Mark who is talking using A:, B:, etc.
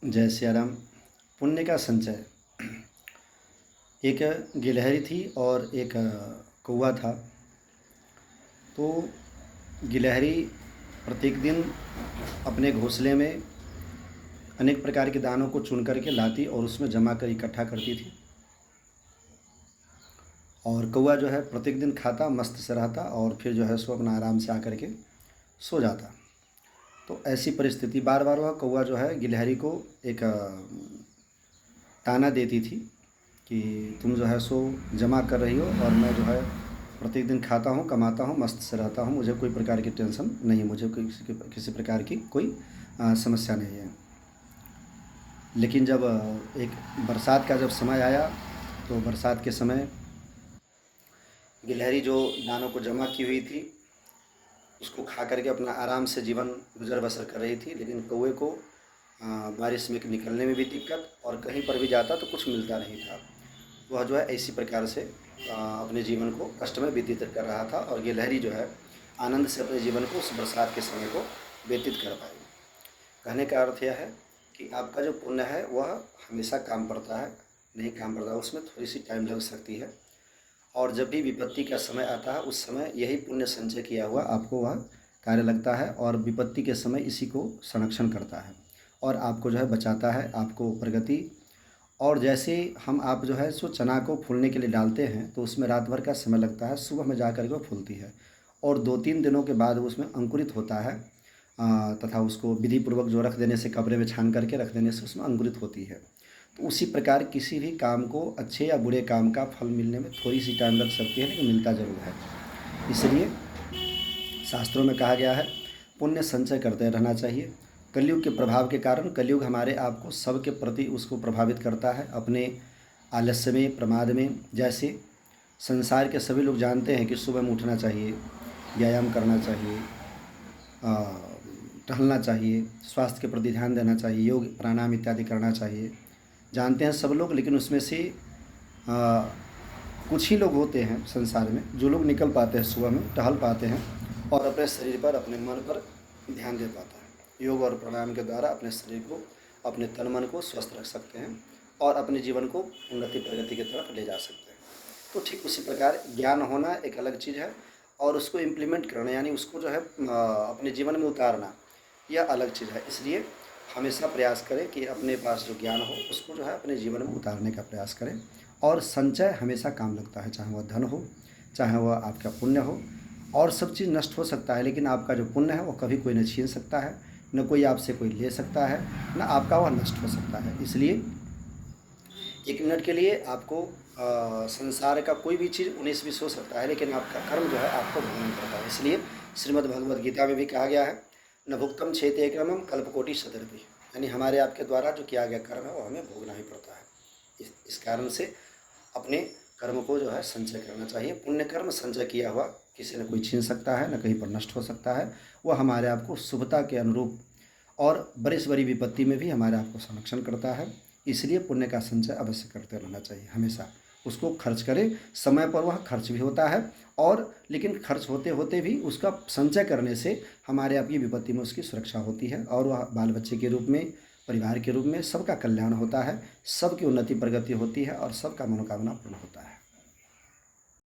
A: जय सियाराम। पुण्य का संचय। एक गिलहरी थी और एक कौवा था। तो गिलहरी प्रत्येक दिन अपने घोंसले में अनेक प्रकार के दानों को चुन करके लाती और उसमें जमा कर इकट्ठा करती थी, और कौवा जो है प्रत्येक दिन खाता, मस्त से रहता और फिर जो है सो अपना आराम से आकर के सो जाता। तो ऐसी परिस्थिति बार बार वह कौवा जो है गिलहरी को एक ताना देती थी कि तुम जो है सो जमा कर रही हो और मैं जो है प्रत्येक दिन खाता हूँ, कमाता हूँ, मस्त से रहता हूँ, मुझे कोई प्रकार की टेंशन नहीं है, मुझे किसी प्रकार की कोई समस्या नहीं है। लेकिन जब एक बरसात का जब समय आया, तो बरसात के समय गिलहरी जो दानों को जमा की हुई थी उसको खा करके अपना आराम से जीवन गुजर बसर कर रही थी। लेकिन कौवे को बारिश में निकलने में भी दिक्कत और कहीं पर भी जाता तो कुछ मिलता नहीं था। वह जो है इसी प्रकार से अपने जीवन को कष्ट में व्यतीत कर रहा था, और गिलहरी जो है आनंद से अपने जीवन को उस बरसात के समय को व्यतीत कर पाई। कहने का अर्थ यह है कि आपका जो पुण्य है वह हमेशा काम पड़ता है, नहीं काम पड़ता, उसमें थोड़ी सी टाइम लग सकती है। और जब भी विपत्ति का समय आता है उस समय यही पुण्य संचय किया हुआ आपको वह कार्य लगता है, और विपत्ति के समय इसी को संरक्षण करता है और आपको जो है बचाता है, आपको प्रगति। और जैसे हम आप जो है सो चना को फूलने के लिए डालते हैं तो उसमें रात भर का समय लगता है, सुबह में जा कर के वो फूलती है और 2-3 दिनों के बाद उसमें अंकुरित होता है। तथा उसको विधि पूर्वक जो रख देने से, कपड़े में छान करके रख देने से उसमें अंकुरित होती है। तो उसी प्रकार किसी भी काम को, अच्छे या बुरे काम का फल मिलने में थोड़ी सी टाइम लग सकती है, लेकिन मिलता ज़रूर है। इसलिए शास्त्रों में कहा गया है पुण्य संचय करते रहना चाहिए। कलयुग के प्रभाव के कारण कलयुग हमारे आप को सबके प्रति उसको प्रभावित करता है, अपने आलस्य में, प्रमाद में। जैसे संसार के सभी लोग जानते हैं कि सुबह में उठना चाहिए, व्यायाम करना चाहिए, टहलना चाहिए, स्वास्थ्य के प्रति ध्यान देना चाहिए, योग प्राणायाम इत्यादि करना चाहिए, जानते हैं सब लोग। लेकिन उसमें से कुछ ही लोग होते हैं संसार में जो लोग निकल पाते हैं, सुबह में टहल पाते हैं और अपने शरीर पर, अपने मन पर ध्यान दे पाता है। योग और प्राणायाम के द्वारा अपने शरीर को, अपने तन मन को स्वस्थ रख सकते हैं और अपने जीवन को उन्नति प्रगति की तरफ ले जा सकते हैं। तो ठीक उसी प्रकार ज्ञान होना एक अलग चीज़ है, और उसको इम्प्लीमेंट करना यानी उसको जो है अपने जीवन में उतारना, यह अलग चीज़ है। इसलिए हमेशा प्रयास करें कि अपने पास जो ज्ञान हो उसको जो है अपने जीवन में उतारने का प्रयास करें। और संचय हमेशा काम लगता है, चाहे वह धन हो, चाहे वह आपका पुण्य हो। और सब चीज़ नष्ट हो सकता है, लेकिन आपका जो पुण्य है वो कभी कोई न छीन सकता है, न कोई आपसे कोई ले सकता है, न आपका वह नष्ट हो सकता है। इसलिए 1 मिनट के लिए आपको संसार का कोई भी चीज़ 19-20 हो सकता है, लेकिन आपका कर्म जो है आपको भोगना पड़ता है। इसलिए श्रीमद् भगवद गीता में भी कहा गया है, न भुक्तम क्षेते क्रमम कल्पकोटि सतर्पि, यानी हमारे आपके द्वारा जो किया गया कर्म है वो हमें भोगना ही पड़ता है। इस कारण से अपने कर्म को जो है संचय करना चाहिए। पुण्य कर्म संचय किया हुआ किसी न कोई छीन सकता है, न कहीं पर नष्ट हो सकता है। वह हमारे आपको शुभता के अनुरूप और बड़ी से बड़ी विपत्ति में भी हमारे आपको संरक्षण करता है। इसलिए पुण्य का संचय अवश्य करते रहना चाहिए हमेशा। उसको खर्च करें, समय पर वह खर्च भी होता है, और लेकिन खर्च होते होते भी उसका संचय करने से हमारे आपकी विपत्ति में उसकी सुरक्षा होती है, और वह बाल बच्चे के रूप में, परिवार के रूप में सबका कल्याण होता है, सबकी उन्नति प्रगति होती है और सबका मनोकामना पूर्ण होता है।